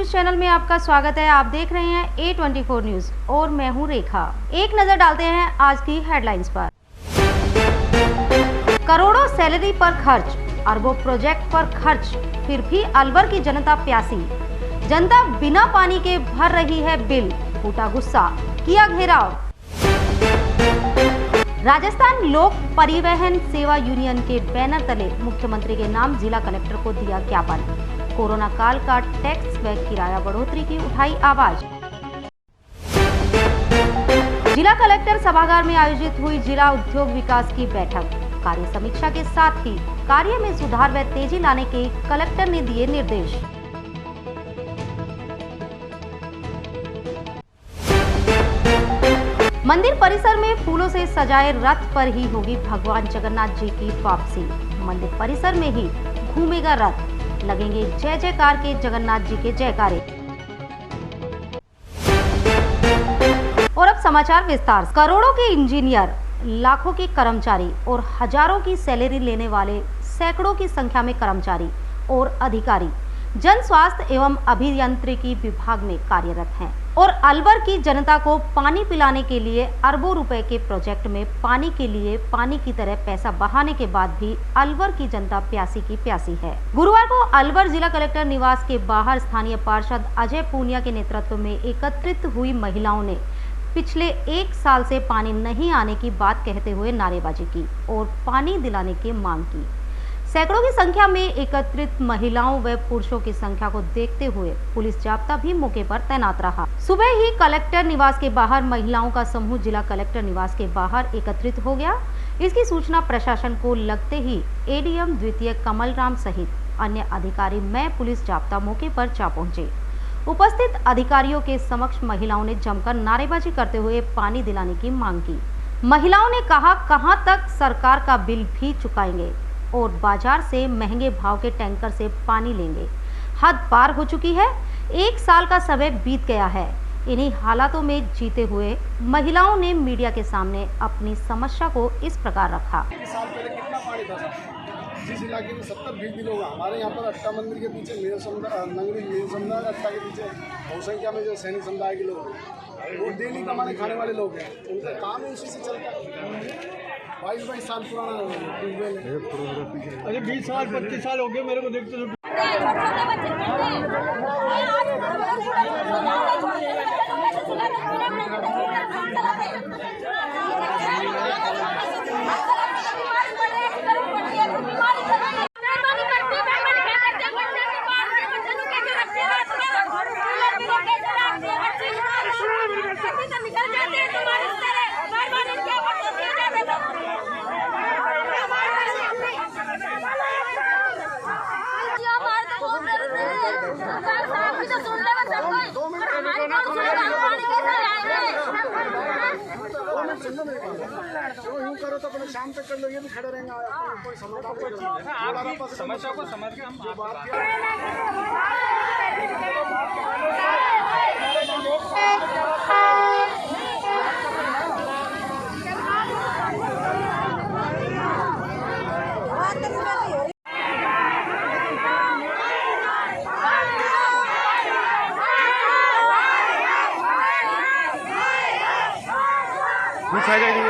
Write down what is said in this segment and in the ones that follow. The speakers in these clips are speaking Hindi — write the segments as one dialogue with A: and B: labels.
A: न्यूज चैनल में आपका स्वागत है। आप देख रहे हैं A24 न्यूज और मैं हूं रेखा। एक नजर डालते हैं आज की हेडलाइंस पर। करोड़ों सैलरी पर खर्च, अरबों प्रोजेक्ट पर खर्च, फिर भी अलवर की जनता प्यासी। जनता बिना पानी के भर रही है बिल, फूटा गुस्सा, किया घेराव। राजस्थान लोक परिवहन सेवा यूनियन के बैनर तले मुख्यमंत्री के नाम जिला कलेक्टर को दिया ज्ञापन। कोरोना काल का टैक्स व किराया बढ़ोतरी की उठाई आवाज। जिला कलेक्टर सभागार में आयोजित हुई जिला उद्योग विकास की बैठक। कार्य समीक्षा के साथ ही कार्य में सुधार व तेजी लाने के कलेक्टर ने दिए निर्देश। मंदिर परिसर में फूलों से सजाए रथ पर ही होगी भगवान जगन्नाथ जी की वापसी। मंदिर परिसर में ही घूमेगा रथ, लगेंगे जय जयकार के जगन्नाथ जी के जयकारे। और अब समाचार विस्तार। करोड़ों के इंजीनियर, लाखों के कर्मचारी और हजारों की सैलरी लेने वाले सैकड़ों की संख्या में कर्मचारी और अधिकारी जन स्वास्थ्य एवं अभियांत्रिकी विभाग में कार्यरत हैं और अलवर की जनता को पानी पिलाने के लिए अरबों रुपए के प्रोजेक्ट में पानी के लिए पानी की तरह पैसा बहाने के बाद भी अलवर की जनता प्यासी की प्यासी है। गुरुवार को अलवर जिला कलेक्टर निवास के बाहर स्थानीय पार्षद अजय पूनिया के नेतृत्व में एकत्रित हुई महिलाओं ने पिछले 1 साल से पानी नहीं आने की बात कहते हुए नारेबाजी की और पानी दिलाने की मांग की। सैकड़ों की संख्या में एकत्रित महिलाओं व पुरुषों की संख्या को देखते हुए पुलिस जाब्ता भी मौके पर तैनात रहा। सुबह ही कलेक्टर निवास के बाहर महिलाओं का समूह जिला कलेक्टर निवास के बाहर एकत्रित हो गया। इसकी सूचना प्रशासन को लगते ही एडीएम द्वितीय कमल राम सहित अन्य अधिकारी में पुलिस जाब्ता मौके पर जा पहुंचे। उपस्थित अधिकारियों के समक्ष महिलाओं ने जमकर नारेबाजी करते हुए पानी दिलाने की मांग की। महिलाओं ने कहा, कहां तक सरकार का बिल भी चुकाएंगे और बाजार से महंगे भाव के टैंकर से पानी लेंगे। हद पार हो चुकी है। 1 साल का समय बीत गया है। इन्हीं हालातों में जीते हुए महिलाओं ने मीडिया के सामने अपनी समस्या को इस प्रकार रखा।
B: साल पहले कितना पानी था जिस इलाके में 70-20 लोग, हमारे यहाँ पर अट्टा मंदिर के पीछे नंगरी मीर समुदाय अट्टा के पीछे बहुत संख्या में जो सैनिक समुदाय के लोग हैं, वो डेली कमाने खाने वाले लोग हैं। उनका काम ही उसी से चलता है। 22 साल पुराना ट्यूबवेल है। अरे 20 साल 25 साल हो गए मेरे को देखते। यूँ करो तो अपने शाम तक कर लो, ये भी खड़े रहेंगे। कोई समस्या को समझ के हम पूछा जाएगा।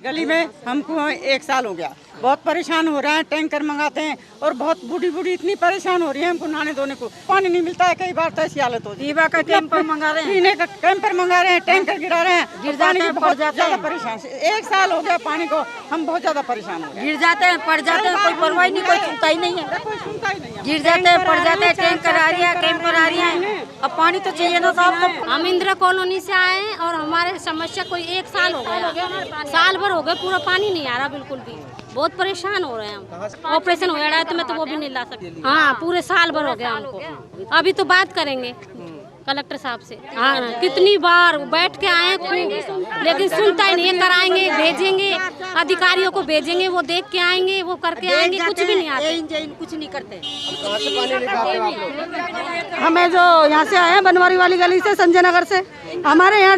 C: गली में हमको 1 साल हो गया, बहुत परेशान हो रहे हैं। टैंकर मंगाते हैं और बहुत बूढ़ी इतनी परेशान हो रही है, हमको नहाने धोने को पानी नहीं मिलता है। कई बार तो ऐसी हालत होती है। कैंपर मंगा रहे हैं, पीने का कैंपर मंगा रहे हैं, टैंकर गिरा रहे हैं, गिर जाते हैं, बहुत ज्यादा परेशान। 1 साल हो गया पानी को, हम बहुत ज्यादा परेशान हो गए। गिर जाते हैं, पड़ जाते हैं, कोई परवाही नहीं, कोई सुनता ही नहीं है, कोई सुनता ही नहीं है। गिर जाते हैं, पड़ जाते हैं, टैंकर आ रही है, कैंपर आ रही है। अब पानी तो चाहिए ना साहब।
D: हम इंदिरा कॉलोनी से आए हैं और हमारे समस्या कोई 1 साल हो गया, साल भर हो गए, पूरा पानी नहीं आ रहा बिल्कुल भी। बहुत परेशान हो रहे हैं हम। ऑपरेशन हो रहा है तो मैं तो वो भी नहीं ला सकती। हाँ, पूरे साल भर हो गया हमको। अभी तो बात करेंगे कलेक्टर साहब से। हाँ, कितनी बार बैठ के आए खूब, लेकिन सुनता ही नहीं है। कराएंगे, भेजेंगे, अधिकारियों को भेजेंगे, वो देख के आएंगे, वो करके आएंगे, कुछ भी नहीं आते, कुछ नहीं करते। हमें जो यहाँ से आए हैं बनवारी वाली गली से, संजय नगर से, हमारे यहाँ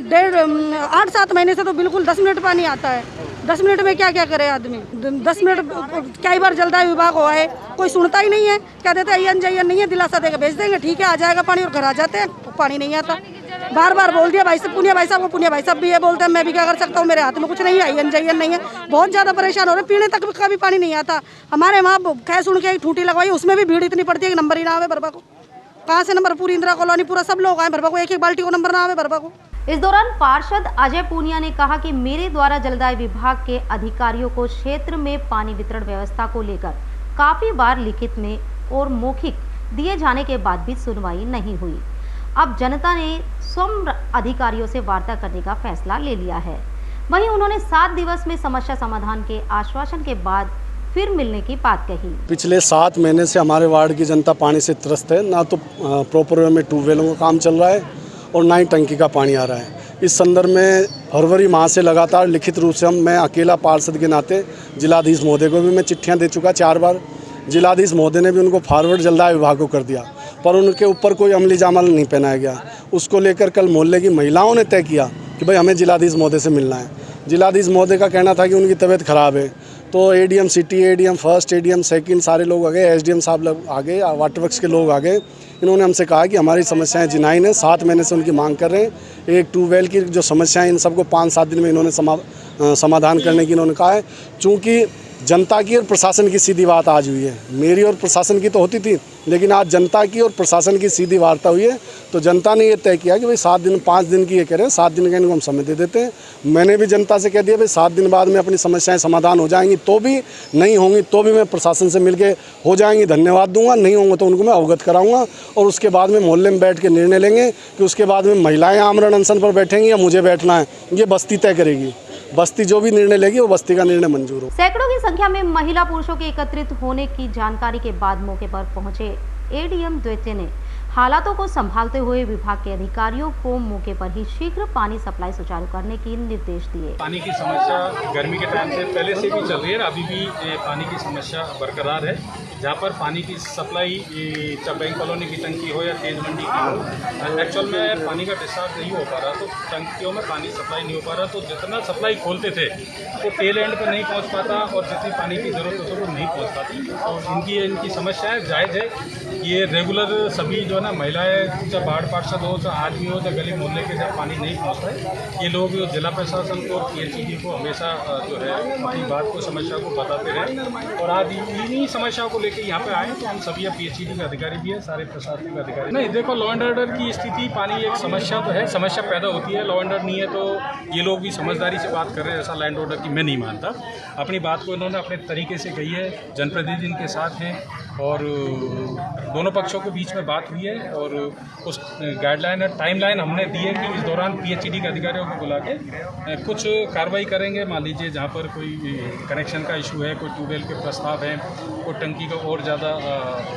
C: 8-7 महीने से तो बिल्कुल 10 मिनट पानी आता है। 10 मिनट में क्या क्या करे आदमी। 10 मिनट कई बार जलदाय विभाग हुआ है, कोई सुनता ही नहीं है। क्या देते हैं अयन जयन नहीं है, दिलासा देकर भेज देंगे, ठीक है आ जाएगा पानी, और घर आ जाते हैं, पानी नहीं आता। बार बार बोल दिया भाई साहब, पुनिया भाई साहब को, पुनिया भाई साहब भी ये बोलते हैं, मैं भी क्या कर सकता हूँ, मेरे हाथ में कुछ नहीं है, अयन जयन नहीं है। बहुत ज़्यादा परेशान हो रहे, पीने तक का भी पानी नहीं आता। हमारे वहाँ खैर सुन के टूटी लगवाई, उसमें भी भीड़ इतनी पड़ती है कि नंबर ही ना आवे बरबा को। कहाँ से नंबर, पूरी इंदिरा कॉलोनी पूरा सब लोग आए बरबा को, एक बाल्टी को नंबर ना आवे बरबा को।
A: इस दौरान पार्षद अजय पूनिया ने कहा कि मेरे द्वारा जलदाय विभाग के अधिकारियों को क्षेत्र में पानी वितरण व्यवस्था को लेकर काफी बार लिखित में और मौखिक दिए जाने के बाद भी सुनवाई नहीं हुई। अब जनता ने स्वयं अधिकारियों से वार्ता करने का फैसला ले लिया है। वहीं उन्होंने 7 दिवस में समस्या समाधान के आश्वासन के बाद फिर मिलने की बात कही।
B: पिछले 7 महीने से हमारे वार्ड की जनता पानी से त्रस्त है। ना तो प्रॉपर वे में ट्यूबवेलों का काम चल रहा है और ना ही टंकी का पानी आ रहा है। इस संदर्भ में फरवरी माह से लगातार लिखित रूप से मैं अकेला पार्षद के नाते जिलाधीश महोदय को भी मैं चिट्ठियाँ दे चुका 4 बार। जिलाधीश महोदय ने भी उनको फॉरवर्ड जलदाय विभाग को कर दिया, पर उनके ऊपर कोई अमली जामल नहीं पहनाया गया। उसको लेकर कल मोहल्ले की महिलाओं ने तय किया कि भाई हमें जिलाधीश महोदय से मिलना है। जिलाधीश महोदय का कहना था कि उनकी तबीयत खराब है, तो ADM city, ADM first, ADM second सारे लोग आ गए, एसडीएम साहब लोग आ गए, वाटर वर्क्स के लोग आ गए। इन्होंने हमसे कहा कि हमारी समस्याएं जिनाइन है, 7 महीने से उनकी मांग कर रहे हैं। एक ट्यूबवेल की जो समस्याएं, इन सबको 5-7 दिन में इन्होंने समाधान करने की इन्होंने कहा है। चूँकि जनता की और प्रशासन की सीधी बात आज हुई है, मेरी और प्रशासन की तो होती थी, लेकिन आज जनता की और प्रशासन की सीधी वार्ता हुई है। तो जनता ने ये तय किया कि भाई 7 दिन 5 दिन की ये कह रहे हैं, 7 दिन का इनको हम समय दे देते हैं। मैंने भी जनता से कह दिया भाई 7 दिन बाद में अपनी समस्याएं समाधान हो जाएंगी, तो भी नहीं होंगी तो भी मैं प्रशासन से मिलके हो जाएंगी धन्यवाद दूंगा, नहीं होंगे तो उनको मैं अवगत कराऊंगा। और उसके बाद में मोहल्ले में बैठ के निर्णय लेंगे कि उसके बाद में महिलाएं आमरण अनशन पर बैठेंगी या मुझे बैठना है, ये बस्ती तय करेगी। बस्ती जो भी निर्णय लेगी वो बस्ती का निर्णय मंजूर हो।
A: सैकड़ों की संख्या में महिला पुरुषों के एकत्रित होने की जानकारी के बाद मौके पर पहुंचे एडीएम द्वितीय ने हालातों को संभालते हुए विभाग के अधिकारियों को मौके पर ही शीघ्र पानी सप्लाई सुचारू करने के निर्देश दिए।
E: पानी की समस्या गर्मी के टाइम से पहले से भी चल रही है, अभी भी पानी की समस्या बरकरार है। जहाँ पर पानी की सप्लाई चाहे बैंक कॉलोनी की टंकी हो या तेज मंडी की हो, एक्चुअल में पानी का डिस्चार्ज नहीं हो पा रहा, तो टंकियों में पानी सप्लाई नहीं हो पा रहा। तो जितना सप्लाई खोलते थे वो टेल एंड पर नहीं पहुँच पाता और जितनी पानी की ज़रूरत होती है वो नहीं पहुँच पाती। और इनकी समस्याएँ जायज़ है। ये रेगुलर सभी जो है ना, महिलाएं चाहे वार्ड पार्षद हो, चाहे आदमी हो, चाहे गली मोहल्ले के जहाँ पानी नहीं पहुँचता है, ये लोग जिला प्रशासन को, पीएचईडी को हमेशा जो है अपनी बात को, समस्या को बताते रहे। और आज इन्हीं समस्याओं को लेकर यहाँ पे आए, तो हम सभी पीएचईडी के अधिकारी भी हैं, सारे प्रशासनिक अधिकारी। नहीं देखो, लॉ एंड ऑर्डर की स्थिति, पानी एक समस्या तो है, समस्या पैदा होती है। लॉ एंड ऑर्डर नहीं है तो ये लोग भी समझदारी से बात कर रहे हैं, ऐसा लॉ एंड ऑर्डर की मैं नहीं मानता। अपनी बात को इन्होंने अपने तरीके से कही है, जनप्रतिनिधि इनके साथ हैं और दोनों पक्षों के बीच में बात हुई है। और उस गाइडलाइन और टाइमलाइन हमने दी है कि इस दौरान पीएचईडी के अधिकारियों को बुला के कुछ कार्रवाई करेंगे। मान लीजिए जहाँ पर कोई कनेक्शन का इशू है, कोई ट्यूबवेल के प्रस्ताव हैं, कोई टंकी का और ज़्यादा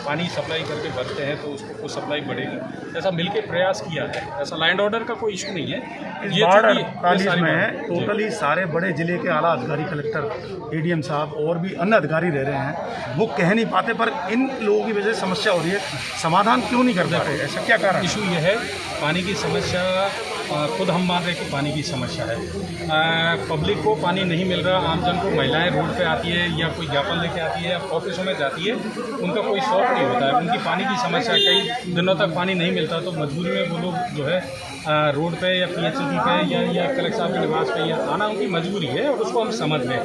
E: पानी सप्लाई करके भरते हैं तो उसको कुछ सप्लाई बढ़ेगी, ऐसा मिलके प्रयास किया है। ऐसा लैंड ऑर्डर का कोई इशू नहीं है।
F: ये वार्ड में टोटली सारे बड़े जिले के आला अधिकारी, कलेक्टर, एडीएम साहब और भी अन्य अधिकारी रह रहे हैं, वो कह नहीं पाते, पर इन लोगों की वजह से समस्या हो रही है। समाधान क्यों नहीं कर पाते, ऐसा क्या कारण?
E: इशू ये है, पानी की समस्या खुद हम मान रहे हैं कि पानी की समस्या है। पब्लिक को पानी नहीं मिल रहा, आमजन को, महिलाएं रोड पे आती है या कोई ज्ञापन लेके आती है या ऑफिसों में जाती है, उनका कोई शौक नहीं होता है। उनकी पानी की समस्या, कई दिनों तक पानी नहीं मिलता, तो मजबूरी में वो लोग जो है रोड पे या पीएचईडी पे या कलेक्टर साहब के निवास पे या आना उनकी मजबूरी है, और उसको हम समझ लें।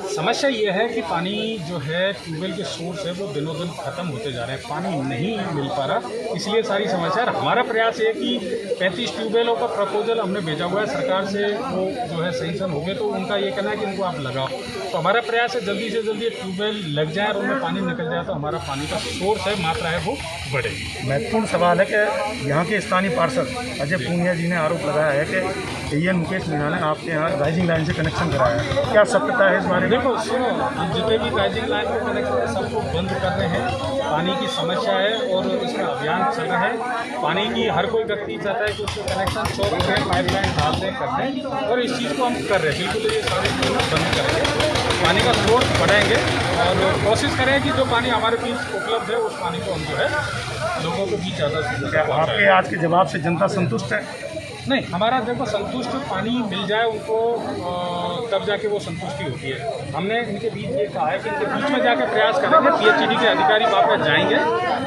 E: समस्या ये है कि पानी जो है ट्यूबवेल के सोर्स है वो दिनों दिन ख़त्म होते जा रहे हैं, पानी नहीं मिल पा रहा, इसलिए सारी समस्या है। हमारा प्रयास है कि 35 ट्यूबवेलों का प्रपोजल हमने भेजा हुआ है सरकार से, वो जो है सैंक्शन हो गए, तो उनका ये कहना है कि इनको आप लगाओ। तो हमारा प्रयास है जल्दी से जल्दी ट्यूबवेल लग जाए और उनमें पानी निकल जाए, तो हमारा पानी का सोर्स है, मात्रा है, वो बढ़े।
F: महत्वपूर्ण सवाल है कि यहाँ के स्थानीय पार्षद अजय पूनिया जी ने आरोप लगाया है कि एएन मुकेश मीणा ने आपके यहाँ राइजिंग लाइन से कनेक्शन कराया है, क्या सत्यता है इस बारे में?
E: देखो सुनो, हम जितने भी राइजिंग लाइन के कनेक्शन है सबको बंद कर रहे हैं। पानी की समस्या है और इसका अभियान चल रहा है। पानी की हर कोई व्यक्ति चाहता है कि उसके कनेक्शन 24 घंटे पाइपलाइन डाल दें, कर दें, और इस चीज़ को हम कर रहे हैं। बिल्कुल ये सारे चीज़ बंद करेंगे, पानी का स्रोत बढ़ाएंगे और कोशिश करें कि जो पानी हमारे बीच उपलब्ध है उस पानी को हम जो है लोगों के बीच ज़्यादा से ज़्यादा।
F: आपके आज के जवाब से जनता संतुष्ट है?
E: नहीं, हमारा देखो संतुष्ट पानी मिल जाए उनको तब जाके वो संतुष्टि होती है। हमने इनके बीच ये कहा है कि इनके बीच में जाकर प्रयास करेंगे, पीएचईडी के अधिकारी वहाँ पर जाएंगे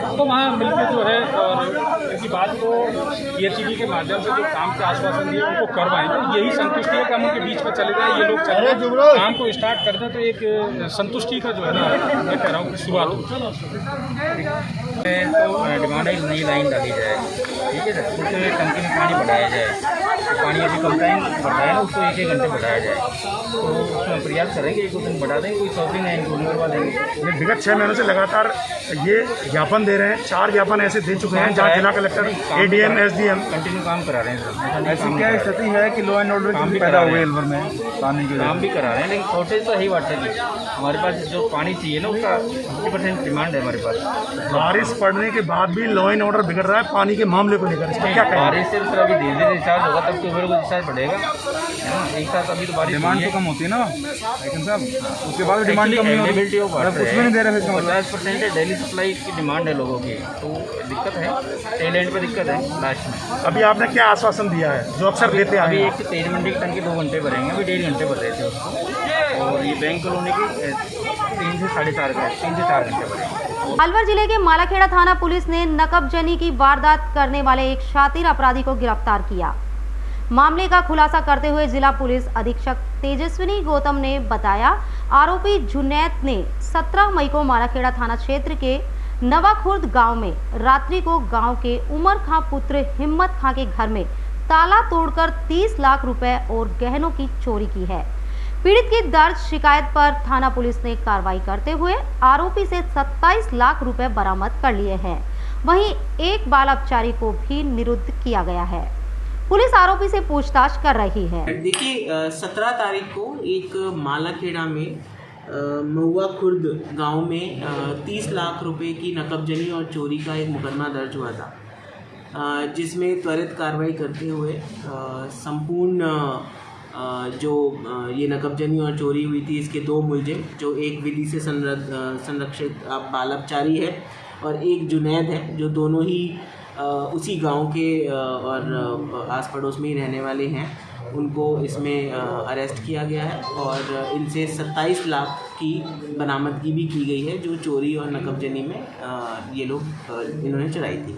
E: तो वहाँ मिलकर जो है और इनकी बात को पीएचईडी के माध्यम से जो काम के आश्वासन दिए उनको करवाएंगे। यही संतुष्टि है कि हम उनके बीच में चले जाएँ, ये लोग चले जाए, काम को स्टार्ट कर दें तो एक संतुष्टि का जो है ना मैं कह रहा हूँ कि शुरुआत हो।
G: तो डिमांड है नई लाइन डाली जाए, ठीक है सर, उससे टंकी में पानी बढ़ाया जाए, पानी अभी कम टाइम बढ़ता है ना उसको 1-1 घंटे बढ़ाया जाए, तो उसमें प्रयास करेंगे 1-2 दिन बढ़ा देंगे, कोई 100 दिन है इनको करवा देंगे।
F: ये विगत 6 महीनों से लगातार ये ज्ञापन दे रहे हैं, 4 ज्ञापन ऐसे दे चुके हैं जहाँ जिला कलेक्टर, एडीएम, एसडीएम
G: कंटिन्यू काम करा रहे हैं सर।
H: ऐसी क्या स्थिति है कि लॉ एंड ऑर्डर
G: काम भी
H: पैदा
G: करा
H: हुए
G: रहे
H: अलवर में पानी के
G: काम भी करा रहे हैं, लेकिन शॉर्टेज तो है ही वाटर की। हमारे पास जो पानी चाहिए ना उसका 50% डिमांड है हमारे पास।
F: बारिश पड़ने के बाद भी लॉ एंड ऑर्डर बिगड़ रहा है पानी के मामले को लेकर, इसका क्या कहें?
G: बारिश से सर अभी धीरे धीरे रिचार्ज होगा तब तो को रिचार्ज बढ़ेगा, है ना। एक साथ अभी तो बारिश
H: डिमांड तो कम होती है ना लेकिन साहब, उसके बाद डिमांड कम नहीं होती,
G: अवेलेबिलिटी ऑफ वाटर
H: उसमें नहीं दे रहे हैं।
G: 50% है डेली सप्लाई की डिमांड है लोगों की, तो दिक्कत है, टेल एंड पे दिक्कत है लास्ट में।
F: अभी आपने क्या आश्वासन दिया है जो अक्सर देते हैं?
G: अभी एक तेज मंडी की टंकी 2 घंटे भरेंगे, अभी 1.5 घंटे भर रहे थे उसको, और ये बैंक कॉलोनी की 3 से 4.5 घंटे भरेंगे।
A: अलवर जिले के मालाखेड़ा थाना पुलिस ने नकबजनी की वारदात करने वाले एक शातिर अपराधी को गिरफ्तार किया। मामले का खुलासा करते हुए जिला पुलिस अधीक्षक तेजस्विनी गौतम ने बताया, आरोपी जुनैद ने 17 मई को मालाखेड़ा थाना क्षेत्र के नवाखुर्द गांव में रात्रि को गांव के उमर खां पुत्र हिम्मत खां के घर में ताला तोड़कर 30 लाख रुपए और गहनों की चोरी की है। पीड़ित की दर्ज शिकायत पर थाना पुलिस ने कार्रवाई करते हुए आरोपी से 27 लाख रुपए बरामद कर लिए हैं। वहीं एक बाल अपचारी को भी निरुद्ध किया गया है। पुलिस आरोपी से पूछताछ कर रही है।
I: देखिए 17 तारीख को एक मालाखेड़ा में महुआ खुर्द गांव में 30 लाख रुपए की नकबजनी और चोरी का एक मुकदमा दर्ज हुआ था, जिसमें त्वरित कार्रवाई करते हुए संपूर्ण जो ये नकबजनी और चोरी हुई थी इसके 2 मुलजिम, जो एक विधि से संरक्षित बाल अपचारी है और एक जुनैद है, जो दोनों ही उसी गांव के और आस पड़ोस में ही रहने वाले हैं, उनको इसमें अरेस्ट किया गया है और इनसे 27 लाख की बरामदगी भी की गई है, जो चोरी और नकबजनी में ये लोग इन्होंने चुराई थी।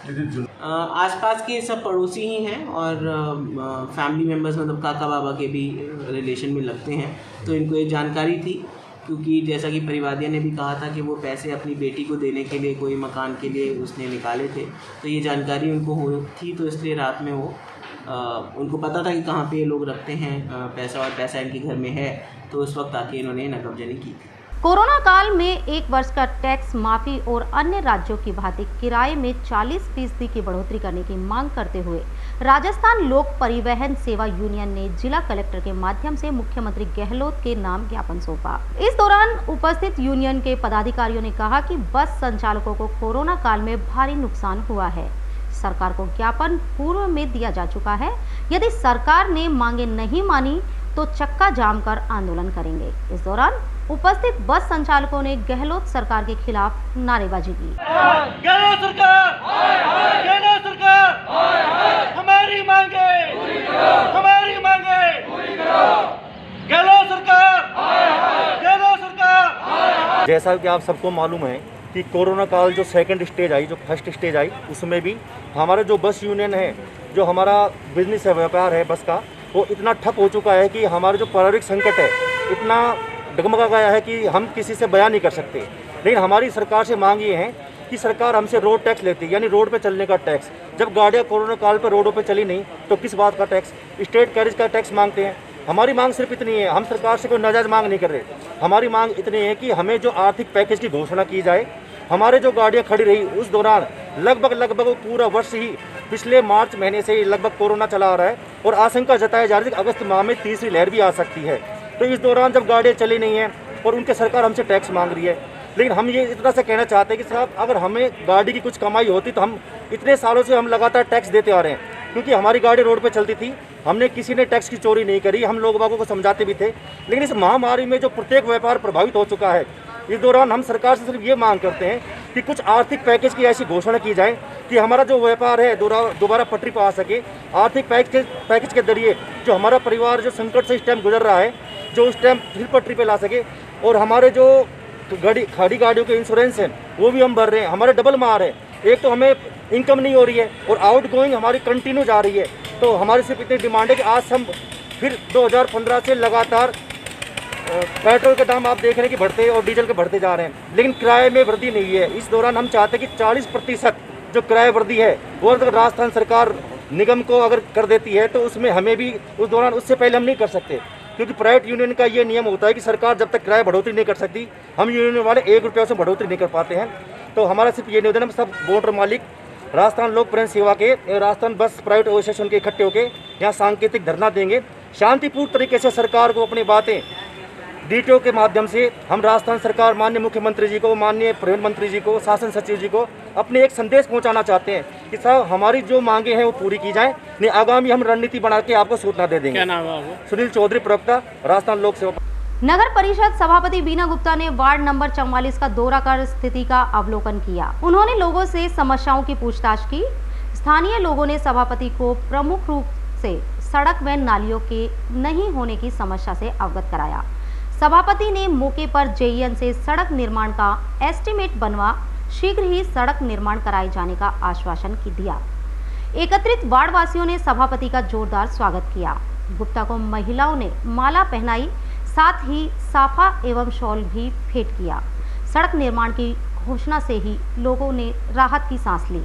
I: आसपास के सब पड़ोसी ही हैं और फैमिली मेम्बर्स, मतलब काका बाबा के भी रिलेशन में लगते हैं, तो इनको ये जानकारी थी, क्योंकि जैसा कि परिवादिया ने भी कहा था कि वो पैसे अपनी बेटी को देने के लिए कोई मकान के लिए उसने निकाले थे, तो ये जानकारी उनको हो थी, तो इसलिए रात में वो उनको पता था कि कहाँ पे ये लोग रखते हैं पैसा और पैसा इनके घर में है, तो उस वक्त आके इन्होंने नकबजनी की।
A: कोरोना काल में 1 वर्ष का टैक्स माफी और अन्य राज्यों की भांति किराए में 40% की बढ़ोतरी करने की मांग करते हुए राजस्थान लोक परिवहन सेवा यूनियन ने जिला कलेक्टर के माध्यम से मुख्यमंत्री गहलोत के नाम ज्ञापन सौंपा। इस दौरान उपस्थित यूनियन के पदाधिकारियों ने कहा कि बस संचालकों को कोरोना काल में भारी नुकसान हुआ है। सरकार को ज्ञापन पूर्व में दिया जा चुका है। यदि सरकार ने मांगे नहीं मानी तो चक्का जाम कर आंदोलन करेंगे। इस दौरान उपस्थित बस संचालकों ने गहलोत सरकार के खिलाफ नारेबाजी की।
J: गहलोत सरकार, गहलोत सरकार, हमारी मांगे, हमारी मांगे, गहलोत सरकार, गहलोत सरकार।
K: जैसा कि आप सबको मालूम है कि कोरोना काल जो सेकंड स्टेज आई, जो फर्स्ट स्टेज आई, उसमें भी हमारा जो बस यूनियन है, जो हमारा बिजनेस है, व्यापार है बस का, वो इतना ठप हो चुका है कि हमारा जो पारिवारिक संकट है इतना डगमगा गया है कि हम किसी से बयान नहीं कर सकते। लेकिन हमारी सरकार से मांग ये है कि सरकार हमसे रोड टैक्स लेती है, यानी रोड पे चलने का टैक्स। जब गाड़ियाँ कोरोना काल पर रोडों पे चली नहीं तो किस बात का टैक्स? स्टेट कैरेज का टैक्स मांगते हैं। हमारी मांग सिर्फ इतनी है, हम सरकार से कोई नाजायज़ मांग नहीं कर रहे। हमारी मांग इतनी है कि हमें जो आर्थिक पैकेज की घोषणा की जाए। हमारे जो गाड़ियाँ खड़ी रही उस दौरान लगभग पूरा वर्ष ही, पिछले मार्च महीने से ही लगभग कोरोना चला आ रहा है और आशंका जताई जा रही है कि अगस्त माह में तीसरी लहर भी आ सकती है। तो इस दौरान जब गाड़ियाँ चली नहीं हैं और उनके सरकार हमसे टैक्स मांग रही है, लेकिन हम ये इतना से कहना चाहते हैं कि साहब अगर हमें गाड़ी की कुछ कमाई होती तो हम इतने सालों से हम लगातार टैक्स देते आ रहे हैं, क्योंकि हमारी गाड़ी रोड पे चलती थी, हमने किसी ने टैक्स की चोरी नहीं करी, हम लोग बागों को समझाते भी थे। लेकिन इस महामारी में जो प्रत्येक व्यापार प्रभावित हो चुका है, इस दौरान हम सरकार से सिर्फ ये मांग करते हैं कि कुछ आर्थिक पैकेज की ऐसी घोषणा की जाए कि हमारा जो व्यापार है दोबारा पटरी पर आ सके। आर्थिक पैकेज के जरिए जो हमारा परिवार जो संकट से इस टाइम गुजर रहा है, जो उस टाइम फिर पटरी पे ला सके। और हमारे जो खाड़ी गाड़ियों के इंश्योरेंस हैं वो भी हम भर रहे हैं, हमारे डबल मार है। एक तो हमें इनकम नहीं हो रही है और आउट गोइंग हमारी कंटिन्यू जा रही है। तो हमारी सिर्फ इतनी डिमांड है कि आज हम फिर 2015 से लगातार पेट्रोल के दाम आप देख रहे हैं कि बढ़ते और डीजल के बढ़ते जा रहे हैं, लेकिन किराए में वृद्धि नहीं है। इस दौरान हम चाहते हैं कि 40% जो किराया वृद्धि है वो अगर राजस्थान सरकार निगम को अगर कर देती है तो उसमें हमें भी उस दौरान, उससे पहले हम नहीं कर सकते, क्योंकि प्राइवेट यूनियन का ये नियम होता है कि सरकार जब तक किराया बढ़ोतरी नहीं कर सकती, हम यूनियन वाले 1 रुपये से बढ़ोतरी नहीं कर पाते हैं। तो हमारा सिर्फ ये निवेदन है, सब बोर्ड मालिक राजस्थान लोक परिवहन सेवा के, राजस्थान बस प्राइवेट एसोसिएशन के इकट्ठे होकर यहाँ सांकेतिक धरना देंगे। शांतिपूर्ण तरीके से सरकार को अपनी बातें डीटीओ के माध्यम से हम राजस्थान सरकार, माननीय मुख्यमंत्री जी को, माननीय परिवहन मंत्री जी को, शासन सचिव जी को अपने एक संदेश पहुंचाना चाहते हैं कि साहब हमारी जो मांगे हैं वो पूरी की जाए, नहीं आगामी हम रणनीति बना के आपको सूचना दे देंगे।
E: क्या नाम है वो?
K: सुनील चौधरी, प्रवक्ता, राजस्थान लोक सेवा।
A: नगर परिषद सभापति बीना गुप्ता ने वार्ड नंबर 44 का दौरा कर स्थिति का अवलोकन किया। उन्होंने लोगों से समस्याओं की पूछताछ की। स्थानीय लोगों ने सभापति को प्रमुख रूप से सड़क व नालियों के नहीं होने की समस्या से अवगत कराया। सभापति ने मौके पर जेईएन से सड़क निर्माण का एस्टीमेट बनवा शीघ्र ही सड़क निर्माण कराए जाने का आश्वासन दिया। एकत्रित वार्ड वासियों ने सभापति का जोरदार स्वागत किया। गुप्ता को महिलाओं ने माला पहनाई, साथ ही साफा एवं शॉल भी भेंट किया। सड़क निर्माण की घोषणा से ही लोगों ने राहत की सांस ली।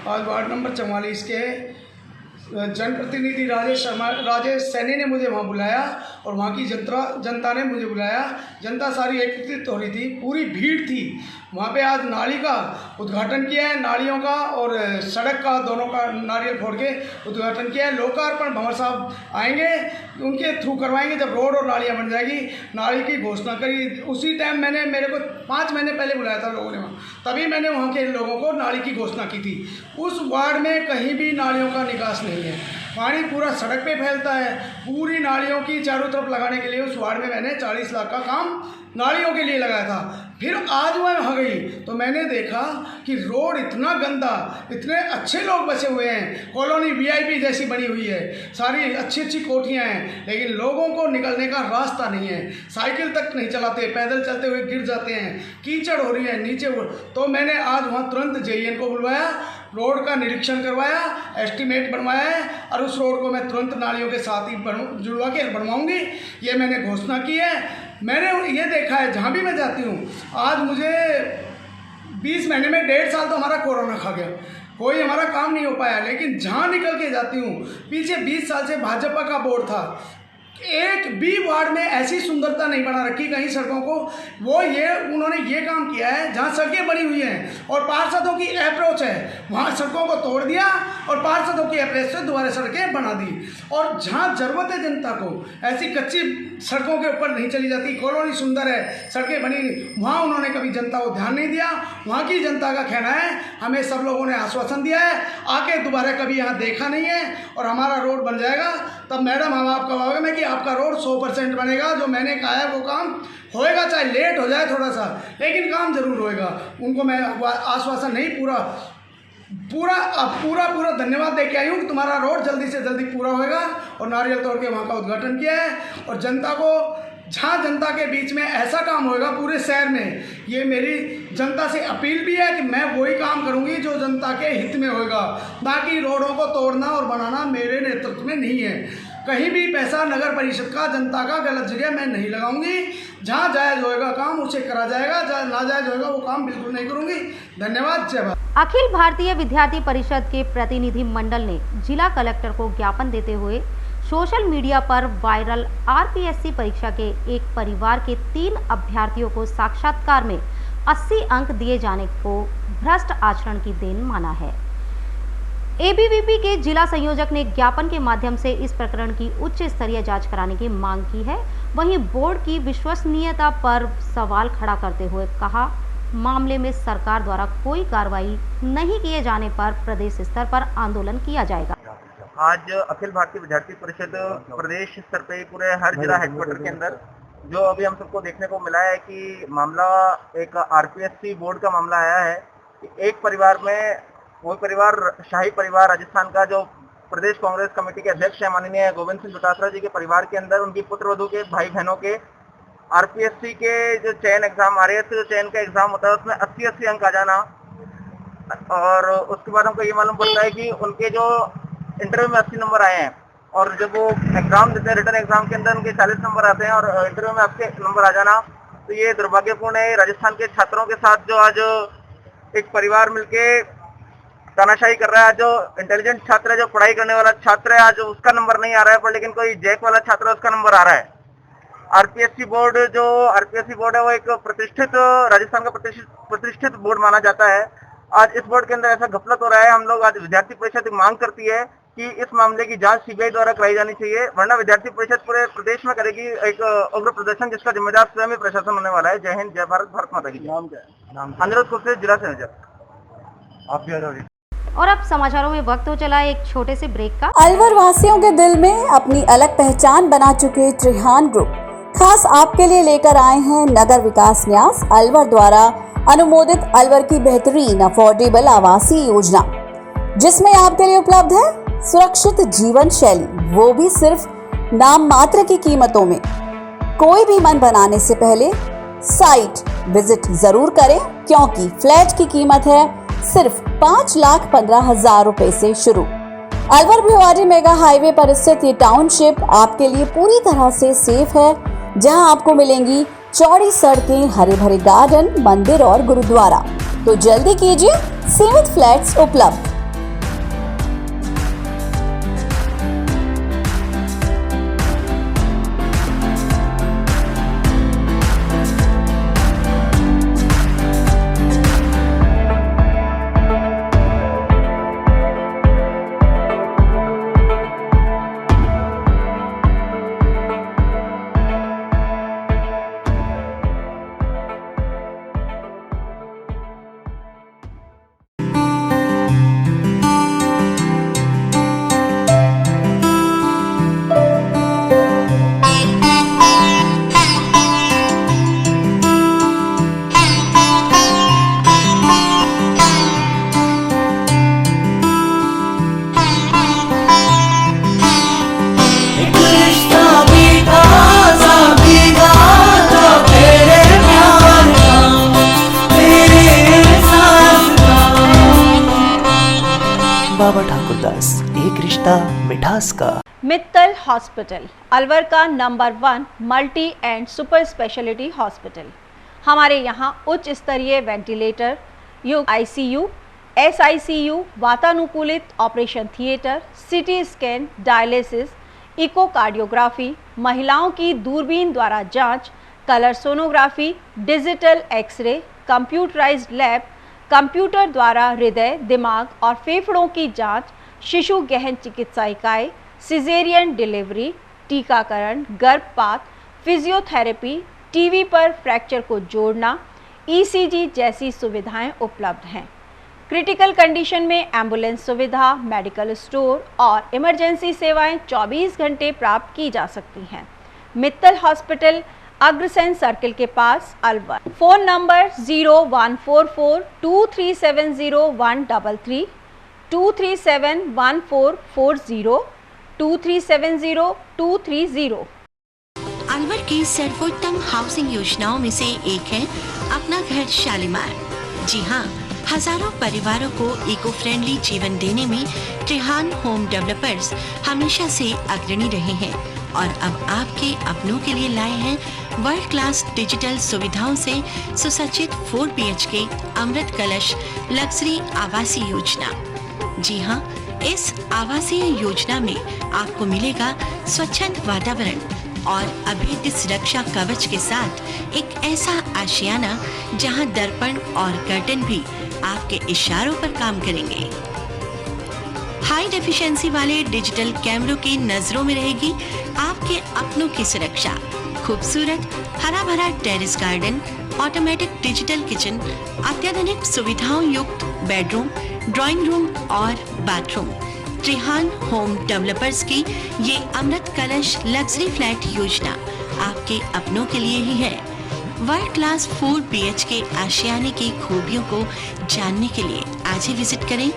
B: आज वार्ड नंबर 44 के जनप्रतिनिधि राजेश सैनी ने मुझे वहाँ बुलाया और वहाँ की जनता ने मुझे बुलाया। जनता सारी एकत्रित हो रही थी, पूरी भीड़ थी। वहाँ पे आज नाली का उद्घाटन किया है, नालियों का और सड़क का, दोनों का नारियल फोड़ के उद्घाटन किया है। लोकार्पण भंवर साहब आएंगे, उनके थ्रू करवाएंगे। जब रोड और नालियाँ बन जाएगी, नाली की घोषणा करी। उसी टाइम मेरे को 5 महीने पहले बुलाया था लोगों ने वहाँ, तभी मैंने वहाँ के लोगों को नाली की घोषणा की थी। उस वार्ड में कहीं भी नालियों का निकास नहीं है, पानी पूरा सड़क पे फैलता है। पूरी नालियों की चारों तरफ लगाने के लिए उस वार्ड में मैंने 40 लाख का काम नालियों के लिए लगाया था। फिर आज वह वहाँ गई तो मैंने देखा कि रोड इतना गंदा, इतने अच्छे लोग बसे हुए हैं, कॉलोनी वीआईपी जैसी बनी हुई है, सारी अच्छी अच्छी कोठियाँ हैं, लेकिन लोगों को निकलने का रास्ता नहीं है। साइकिल तक नहीं चलाते, पैदल चलते हुए गिर जाते हैं, कीचड़ हो रही है नीचे। तो मैंने आज वहाँ तुरंत जेईएन को बुलवाया, रोड का निरीक्षण करवाया, एस्टीमेट बनवाया है और उस रोड को मैं तुरंत नालियों के साथ ही जुड़वा के बनवाऊंगी, ये मैंने घोषणा की है। मैंने ये देखा है जहाँ भी मैं जाती हूँ, आज मुझे 20 महीने में 1.5 साल तो हमारा कोरोना खा गया, कोई हमारा काम नहीं हो पाया। लेकिन जहाँ निकल के जाती हूँ, पीछे 20 साल से भाजपा का बोर्ड था, एक भी वार्ड में ऐसी सुंदरता नहीं बना रखी कहीं सड़कों को। उन्होंने ये काम किया है, जहाँ सड़कें बनी हुई हैं और पार्षदों की अप्रोच है, वहाँ सड़कों को तोड़ दिया और पार्षदों की अप्रोच से दोबारा सड़कें बना दी। और जहाँ ज़रूरत है जनता को, ऐसी कच्ची सड़कों के ऊपर नहीं चली जाती, कॉलोनी सुंदर है, सड़कें बनी, वहाँ उन्होंने कभी जनता को ध्यान नहीं दिया। वहाँ की जनता का कहना है, हमें सब लोगों ने आश्वासन दिया है, आके दोबारा कभी यहाँ देखा नहीं है और हमारा रोड बन जाएगा तब मैडम हम आपको कहोगे मैं कि आपका रोड 100% बनेगा। जो मैंने कहा है वो काम होएगा, चाहे लेट हो जाए थोड़ा सा, लेकिन काम जरूर होएगा। उनको मैं आश्वासन नहीं, पूरा धन्यवाद दे के आई हूँ कि तुम्हारा रोड जल्दी से जल्दी पूरा होएगा। और नारियल तोड़ के वहाँ का उद्घाटन किया है और जनता को, जहाँ जनता के बीच में ऐसा काम होएगा पूरे शहर में, ये मेरी जनता से अपील भी है कि मैं वही काम करूँगी जो जनता के हित में होएगा। बाकी रोडों को तोड़ना और बनाना मेरे नेतृत्व में नहीं है। कहीं भी पैसा नगर परिषद का, जनता का गलत जगह मैं नहीं लगाऊंगी। जहाँ जायज़ होएगा काम उसे करा जाएगा, जहाँ नाजायज़ होएगा वो काम बिल्कुल नहीं करूँगी। धन्यवाद। जय भारत।
A: अखिल भारतीय विद्यार्थी परिषद के प्रतिनिधि मंडल ने जिला कलेक्टर को ज्ञापन देते हुए सोशल मीडिया पर वायरल आरपीएससी परीक्षा के एक परिवार के 3 अभ्यर्थियों को साक्षात्कार में 80 अंक दिए जाने को भ्रष्ट आचरण की देन माना है। एबीवीपी के जिला संयोजक ने ज्ञापन के माध्यम से इस प्रकरण की उच्च स्तरीय जांच कराने की मांग की है। वहीं बोर्ड की विश्वसनीयता पर सवाल खड़ा करते हुए कहा, मामले में सरकार द्वारा कोई कार्रवाई नहीं किए जाने पर प्रदेश स्तर पर आंदोलन किया जाएगा।
L: आज अखिल भारतीय विद्यार्थी परिषद प्रदेश स्तर पे पूरे हर जिला हेडक्वार्टर के अंदर जो अभी हम सबको देखने को मिला है कि मामला एक आरपीएससी बोर्ड का मामला आया है। एक परिवार में वो परिवार शाही परिवार राजस्थान का जो प्रदेश कांग्रेस कमेटी के अध्यक्ष है माननीय गोविंद सिंह डोटासरा जी के परिवार के अंदर उनकी पुत्रवधू के भाई बहनों के आरपीएससी के जो चयन एग्जाम RAS जो चयन का एग्जाम होता है उसमें 80 अंक आ जाना, और उसके बाद हमको ये मालूम पड़ता है कि उनके जो इंटरव्यू में 80 नंबर आए हैं और जब वो एग्जाम देते हैं रिटर्न एग्जाम के अंदर उनके 40 नंबर आते हैं और इंटरव्यू में 80 नंबर आ जाना, तो ये दुर्भाग्यपूर्ण है। राजस्थान के छात्रों के साथ जो आज एक परिवार मिलके तानाशाही कर रहा है। जो इंटेलिजेंट छात्र है, जो पढ़ाई करने वाला छात्र है, आज उसका नंबर नहीं आ रहा है, पर लेकिन कोई जैक वाला छात्र है उसका नंबर आ रहा है। आरपीएससी बोर्ड है वो एक प्रतिष्ठित राजस्थान का प्रतिष्ठित बोर्ड माना जाता है। आज इस बोर्ड के अंदर ऐसा घपलत हो रहा है। हम लोग आज विद्यार्थी परिषद मांग करती है कि इस मामले की जांच सीबीआई द्वारा कराई जानी चाहिए, वरना विद्यार्थी परिषद पूरे प्रदेश में करेगी एक उग्र प्रदर्शन जिसका जिम्मेदार स्वयं ही प्रशासन होने वाला है। जय हिंद, जय भारत, भारत माता की। नाम क्या है? अनिरुद्ध कुलसे, जिला संयोजक। आप भी आ जाओ।
A: और अब समाचारों में वक्त हो चला है एक छोटे से ब्रेक का।
M: अलवर वासियों के दिल में अपनी अलग पहचान बना चुके त्रिहान ग्रुप खास आपके लिए लेकर आए हैं नगर विकास न्यास अलवर द्वारा अनुमोदित अलवर की बेहतरीन अफोर्डेबल आवासीय योजना, जिसमें आपके लिए उपलब्ध है सुरक्षित जीवन शैली, वो भी सिर्फ नाम मात्र की कीमतों में। कोई भी मन बनाने से पहले साइट विजिट जरूर करें, क्योंकि फ्लैट की कीमत है सिर्फ 5,15,000 रुपए से शुरू। अलवर भिवाड़ी मेगा हाईवे पर स्थित ये टाउनशिप आपके लिए पूरी तरह से सेफ है, जहां आपको मिलेंगी चौड़ी सड़कें, हरे भरे गार्डन, मंदिर और गुरुद्वारा। तो जल्दी कीजिए, सीमित फ्लैट्स उपलब्ध।
N: बाबा ठाकुरदास, एक रिश्ता मिठास का।
O: मित्तल हॉस्पिटल अलवर का number 1 multi and super speciality hospital. हमारे यहाँ उच्च स्तरीय वेंटिलेटर युक्त ICU, SICU, वातानुकूलित operation theatre, CT scan, dialysis, echocardiography, महिलाओं की दूरबीन द्वारा जांच, colour sonography, digital x ray, computerised lab, computer द्वारा हृदय, दिमाग और फेफड़ों की जांच, शिशु गहन चिकित्सा इकाई, सिजेरियन डिलीवरी, टीकाकरण, गर्भपात, फिजियोथेरेपी, टीवी पर फ्रैक्चर को जोड़ना, ECG जैसी सुविधाएं उपलब्ध हैं। क्रिटिकल कंडीशन में एम्बुलेंस सुविधा, मेडिकल स्टोर और इमरजेंसी सेवाएं 24 घंटे प्राप्त की जा सकती हैं। मित्तल हॉस्पिटल अग्रसेन सर्किल के पास अलवर। Phone number 01442370 2371440 2370230।
P: अलवर की सर्वोत्तम हाउसिंग योजनाओं में से एक है अपना घर शालीमार। जी हाँ, हजारों परिवारों को इको फ्रेंडली जीवन देने में त्रिहान होम डेवलपर्स हमेशा से अग्रणी रहे हैं और अब आपके अपनों के लिए लाए हैं वर्ल्ड क्लास डिजिटल सुविधाओं से सुसज्जित 4 BHK अमृत कलश लग्जरी आवासीय योजना। जी हाँ, इस आवासीय योजना में आपको मिलेगा स्वच्छंद वातावरण और अभेद्य सुरक्षा कवच के साथ एक ऐसा आशियाना जहां दर्पण और कर्टन भी आपके इशारों पर काम करेंगे। हाई डेफिशिएंसी वाले डिजिटल कैमरों की नजरों में रहेगी आपके अपनों की सुरक्षा। खूबसूरत हरा भरा terrace garden, automatic digital kitchen, अत्याधुनिक सुविधाओं युक्त बेडरूम, ड्राइंग रूम और बाथरूम। त्रिहान होम डेवलपर्स की ये अमृत कलश लग्जरी फ्लैट योजना आपके अपनों के लिए ही है। वर्ल्ड क्लास 4 BHK आशियाने की खूबियों को जानने के लिए आज ही विजिट करें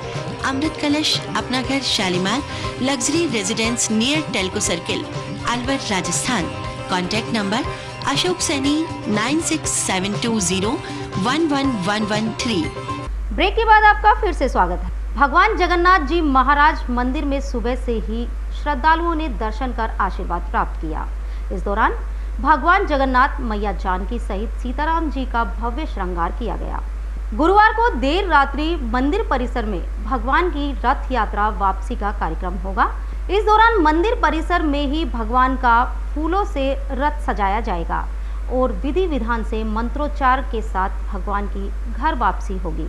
P: अमृत Kalash Apna Ghar Shalimar luxury residence near Telco circle Alwar Rajasthan. Contact number Ashok Saini 9672011113।
A: Break के बाद आपका फिर से स्वागत है। भगवान जगन्नाथ जी महाराज मंदिर में सुबह से ही श्रद्धालुओं ने दर्शन कर आशीर्वाद प्राप्त किया। इस दौरान भगवान जगन्नाथ मैया जानकी सहित सीताराम जी का भव्य श्रृंगार किया गया। गुरुवार को देर रात्रि मंदिर परिसर में भगवान की रथ यात्रा वापसी का कार्यक्रम होगा। इस दौरान मंदिर परिसर में ही भगवान का फूलों से रथ सजाया जाएगा और विधि विधान से मंत्रोच्चार के साथ भगवान की घर वापसी होगी।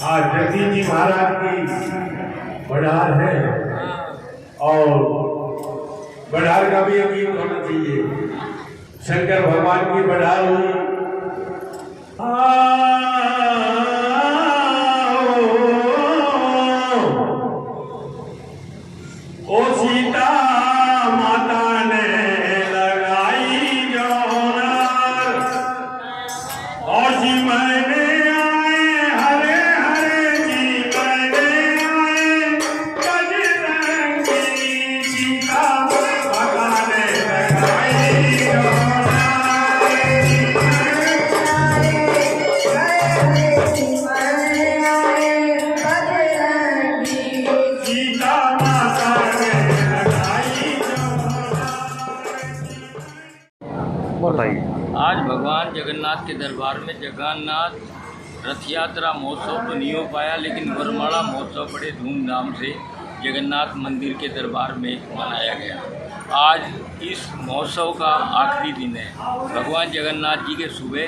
J: आज जगदीश जी महाराज की बढ़ार है और बढ़ार का भी एक गीत होना चाहिए। शंकर भगवान की बढ़ार हुई ओ सीता माता ने लगाई जोरार और जी मैंने
G: आज भगवान जगन्नाथ के दरबार में जगन्नाथ रथ यात्रा महोत्सव तो नहीं हो पाया, लेकिन वरमाला महोत्सव बड़े धूमधाम से जगन्नाथ मंदिर के दरबार में मनाया गया। आज इस महोत्सव का आखिरी दिन है। भगवान जगन्नाथ जी के सुबह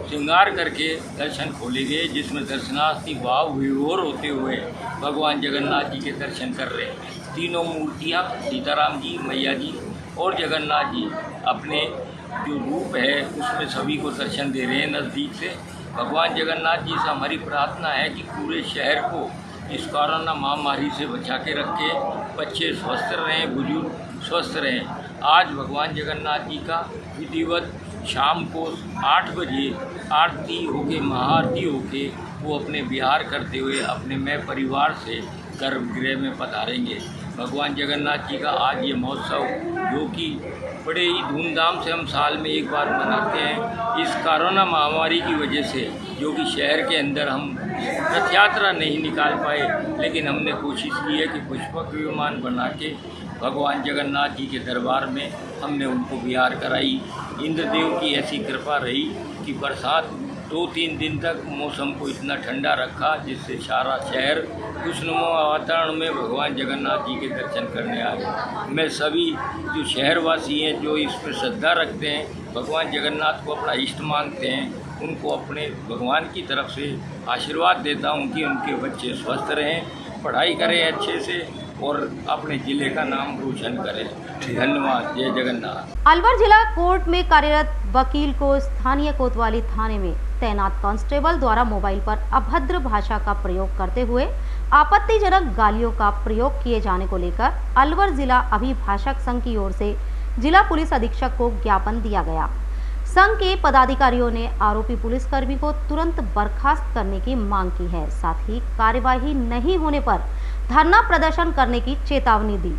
G: श्रृंगार करके दर्शन खोले गए, जिसमें दर्शनार्थी भाव विभोर होते हुए भगवान जगन्नाथ जी के दर्शन कर रहे हैं। तीनों मूर्तियाँ सीताराम जी, मैया जी और जगन्नाथ जी अपने जो रूप है उसमें सभी को दर्शन दे रहे हैं नज़दीक से। भगवान जगन्नाथ जी से हमारी प्रार्थना है कि पूरे शहर को इस कोरोना महामारी से बचा के रखें, बच्चे स्वस्थ रहें, बुजुर्ग स्वस्थ रहें। आज भगवान जगन्नाथ जी का विधिवत
Q: शाम को 8 बजे आरती होके महाआरती होके वो अपने विहार करते हुए अपने मैं परिवार से गर्भगृह में पधारेंगे। भगवान जगन्नाथ जी का आज ये महोत्सव जो कि बड़े ही धूमधाम से हम साल में एक बार मनाते हैं। इस कोरोना महामारी की वजह से जो कि शहर के अंदर हम रथ यात्रा नहीं निकाल पाए, लेकिन हमने कोशिश की है कि पुष्पक विमान बना के भगवान जगन्नाथ जी के दरबार में हमने उनको विहार कराई। इंद्रदेव की ऐसी कृपा रही कि बरसात 2-3 दिन तक मौसम को इतना ठंडा रखा जिससे सारा शहर खुशनुमा वातावरण में भगवान जगन्नाथ जी के दर्शन करने आए। मैं सभी जो शहरवासी हैं जो इस पर श्रद्धा रखते हैं, भगवान जगन्नाथ को अपना इष्ट मानते हैं, उनको अपने भगवान की तरफ से आशीर्वाद देता हूँ कि उनके बच्चे स्वस्थ रहें, पढ़ाई करें अच्छे से और अपने जिले का नाम रोशन करें। धन्यवाद। जय जगन्नाथ।
A: अलवर जिला कोर्ट में कार्यरत वकील को स्थानीय कोतवाली थाने में तैनात कांस्टेबल द्वारा मोबाइल पर अभद्र भाषा का प्रयोग करते हुए आपत्तिजनक गालियों का प्रयोग किए जाने को लेकर अलवर जिला अभिभाषक संघ की ओर से जिला पुलिस अधीक्षक को ज्ञापन दिया गया। संघ के पदाधिकारियों ने आरोपी पुलिसकर्मी को तुरंत बर्खास्त करने की मांग की है। साथ ही कार्यवाही नहीं होने पर धरना प्रदर्शन करने की चेतावनी दी।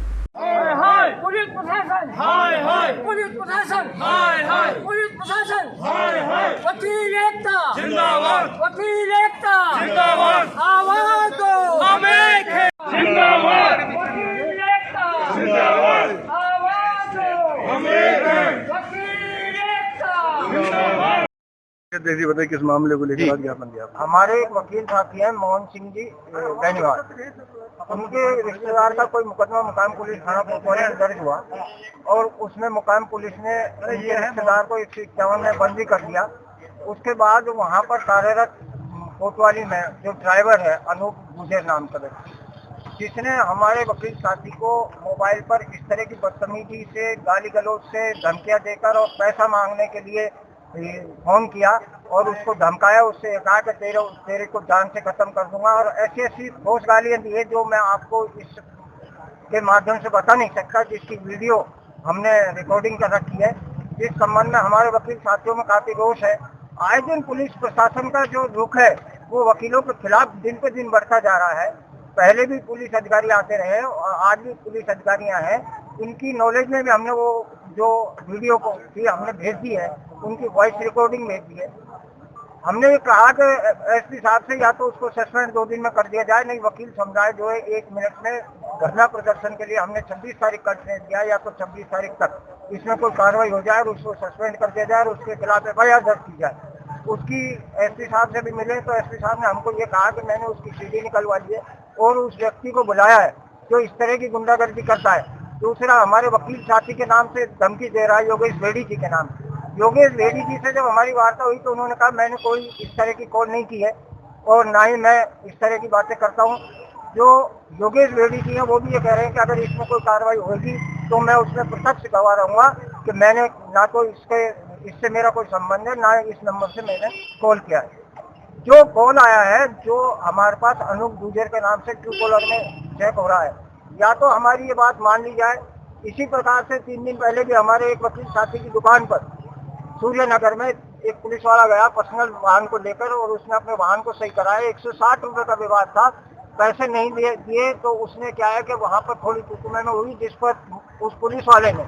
R: पुलिस प्रशासन हाय हाय, पुलिस प्रशासन हाय हाय, पुलिस प्रशासन हाय हाय, वकील एकता जिंदाबाद, वकील एकता जिंदाबाद, आवाज दो हम एक हैं जिंदाबाद, वकील एकता जिंदाबाद, आवाज दो हम एक हैं, वकील एकता जिंदाबाद।
L: देखिए बताइए किस मामले को लेकर ज्ञापन दिया? हमारे एक वकील साथी हैं मोहन सिंह जी बेनीवाल, उनके रिश्तेदार का कोई मुकदमा मुकाम पुलिस थाना कोतवाली में दर्ज हुआ और उसमें मुकाम पुलिस ने उनके रिश्तेदार को 151 में बंदी कर दिया। उसके बाद वहां पर कार्यरत कोतवाली में जो ड्राइवर है अनूप गुजर नाम का व्यक्ति, जिसने हमारे वकील साथी को मोबाइल पर इस तरह की बदतमीजी से, गाली गलौज से, धमकियां देकर और पैसा मांगने के लिए फोन किया और उसको धमकाया। उससे कहा कि तेरे को जान से खत्म कर दूंगा और ऐसी ऐसी ठोस गालियां दी है जो मैं आपको इस के माध्यम से बता नहीं सकता, जिसकी वीडियो हमने रिकॉर्डिंग कर रखी है। इस संबंध में हमारे वकील साथियों में काफी रोष है। आए दिन पुलिस प्रशासन का जो रुख है वो वकीलों के खिलाफ दिन पे दिन बढ़ता जा रहा है। पहले भी पुलिस अधिकारी आते रहे और आज भी पुलिस अधिकारियां हैं। इनकी नॉलेज में भी हमने वो जो वीडियो को भी हमने भेज दी है, उनकी वॉइस रिकॉर्डिंग भेज दी है। हमने ये कहा कि एसपी साहब से या तो उसको सस्पेंड 2 दिन में कर दिया जाए, नहीं वकील समुदाय जो है 1 मिनट में धरना प्रदर्शन के लिए हमने 26 तारीख का निर्णय दिया, या तो 26 तारीख तक इसमें कोई कार्रवाई हो जाए और उसको सस्पेंड कर दिया जाए और उसके खिलाफ FIR दर्ज की जाए। उसकी एसपी साहब से भी मिले तो एसपी साहब ने हमको ये कहा कि मैंने उसकी CD निकलवा ली है और उस व्यक्ति को बुलाया है जो इस तरह की गुंडागर्दी करता है। दूसरा, हमारे वकील साथी के नाम से धमकी दे रहा है योगेश बेड़ी जी के नाम से। योगेश बेड़ी जी से जब हमारी वार्ता हुई तो उन्होंने कहा मैंने कोई इस तरह की कॉल नहीं की है और ना ही मैं इस तरह की बातें करता हूँ। जो योगेश बेड़ी जी हैं वो भी ये कह रहे हैं कि अगर इसमें कोई कार्रवाई होगी तो मैं उसमें प्रत्यक्ष गवाह रहूँगा कि मैंने ना तो इससे मेरा कोई संबंध है, ना इस नंबर से मैंने कॉल किया है। जो कॉल आया है जो हमारे पास अनूप गुजर के नाम से ट्रू कॉलर में चेक हो रहा है, या तो हमारी ये बात मान ली जाए। इसी प्रकार से 3 दिन पहले भी हमारे एक वकील साथी की दुकान पर सूर्य नगर में एक पुलिस वाला गया पर्सनल वाहन को लेकर और उसने अपने वाहन को सही कराया। 160 रुपए का विवाद था, पैसे नहीं दिए तो उसने क्या है कि वहां पर थोड़ी तुकमे में हुई, जिस पर उस पुलिस वाले ने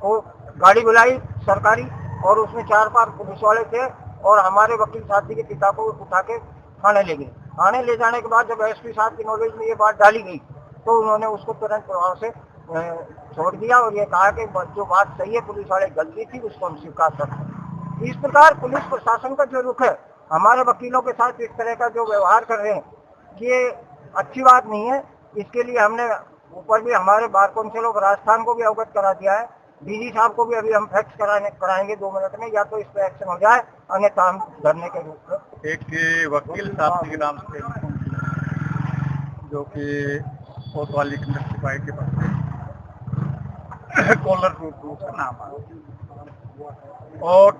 L: वो गाड़ी बुलाई सरकारी और उसमें 4-5 पुलिस वाले थे और हमारे वकील साथी के पिता को उठा के थाने ले गए। थाने ले जाने के बाद जब एसपी साहब की नॉलेज में ये बात डाली गई तो उन्होंने उसको तुरंत प्रभाव से छोड़ दिया और ये कहा कि जो बात सही है पुलिस वाले गलती थी उसको हम स्वीकार करते हैं। इस प्रकार पुलिस प्रशासन का जो रुख है हमारे वकीलों के साथ इस तरह का जो व्यवहार कर रहे हैं ये अच्छी बात नहीं है। इसके लिए हमने ऊपर भी हमारे बार काउंसिल ऑफ राजस्थान को भी अवगत करा दिया है। डीजी साहब को भी अभी हम फैक्स कराएंगे 2 मिनट में, या तो इस पर एक्शन हो जाए अन्यथा हम धरने के रूप में।
S: एक वकील साहब के नाम से जो कि कोतवाली के सिपाही के पास कॉलर रूट का नाम है और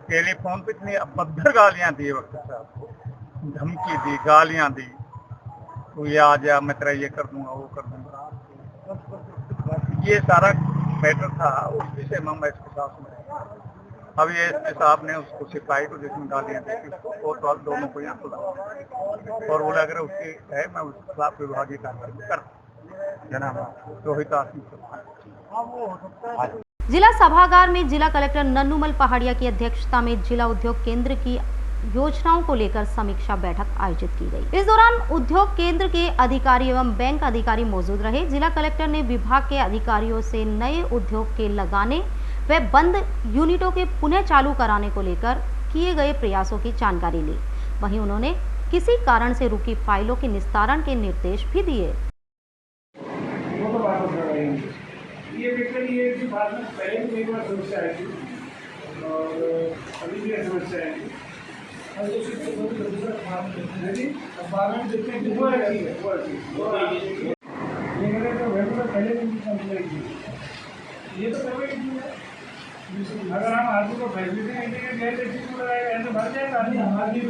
S: टेलीफोन पे इतनी अभद्र गालियां दी वकील साहब को, धमकी दी, गालियां दी, तो ये आ जा मैं तेरा ये कर दूंगा वो कर दूंगा। ये सारा मैटर था, उस विषय में मैं इसके साथ में अब ये एसपी साहब ने उसको सिपाही को जिसमें गालियाँ दी थी उसको कोतवाल दोनों को यहाँ बुला और बोला अगर उसकी है मैं उसके खिलाफ विभागीय कार्रवाई कर जनाब रोहित
A: जिला सभागार में जिला कलेक्टर नन्नूमल पहाड़िया की अध्यक्षता में जिला उद्योग केंद्र की योजनाओं को लेकर समीक्षा बैठक आयोजित की गई। इस दौरान उद्योग केंद्र के अधिकारी एवं बैंक अधिकारी मौजूद रहे। जिला कलेक्टर ने विभाग के अधिकारियों से नए उद्योग के लगाने व बंद यूनिटों के पुनः चालू कराने को लेकर किए गए प्रयासों की जानकारी ली। वहीं उन्होंने किसी कारण से रुकी फाइलों के निस्तारण के निर्देश भी दिए।
J: ये बेसिकली ये बाद में पहले भी एक बार समस्या आई थी और अभी भी समस्या आई थी और दूसरा अखबार में देखते हैं वो रखी है ये करें तो वेब पर पहले भी कंप्लेंट की ये तो करवाई थी। अगर हम आदमी को फैसिलिटी नहीं देंगे गैर टैक्सी में लगाएगा ऐसे भर जाएगा आदमी हमारी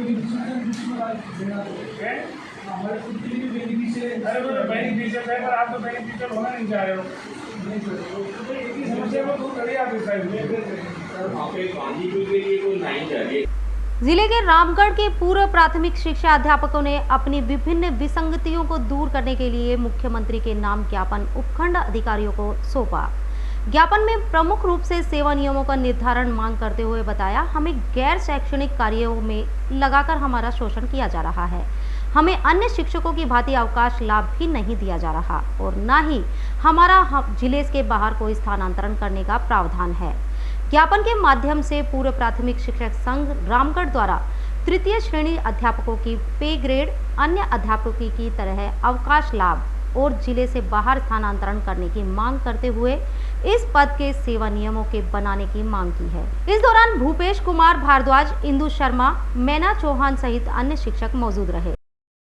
J: हमारे खुद के लिए बेनिफिशियल अरे वो बेनिफिशियल है पर आप तो बेनिफिशियल होना नहीं चाह रहे हो।
A: जिले के रामगढ़ के पूर्व प्राथमिक शिक्षा अध्यापकों ने अपनी विभिन्न विसंगतियों को दूर करने के लिए मुख्यमंत्री के नाम ज्ञापन उपखंड अधिकारियों को सौंपा। ज्ञापन में प्रमुख रूप से सेवा नियमों का निर्धारण मांग करते हुए बताया, हमें गैर शैक्षणिक कार्यों में लगाकर हमारा शोषण किया जा रहा है। हमें अन्य शिक्षकों की भांति अवकाश लाभ भी नहीं दिया जा रहा और न ही हमारा जिले के बाहर कोई स्थानांतरण करने का प्रावधान है। ज्ञापन के माध्यम से पूर्व प्राथमिक शिक्षक संघ रामगढ़ द्वारा तृतीय श्रेणी अध्यापकों की पे ग्रेड, अन्य अध्यापकों की तरह अवकाश लाभ और जिले से बाहर स्थानांतरण करने की मांग करते हुए इस पद के सेवा नियमों के बनाने की मांग की है। इस दौरान भूपेश कुमार भारद्वाज, इंदु शर्मा, मैना चौहान सहित अन्य शिक्षक मौजूद रहे।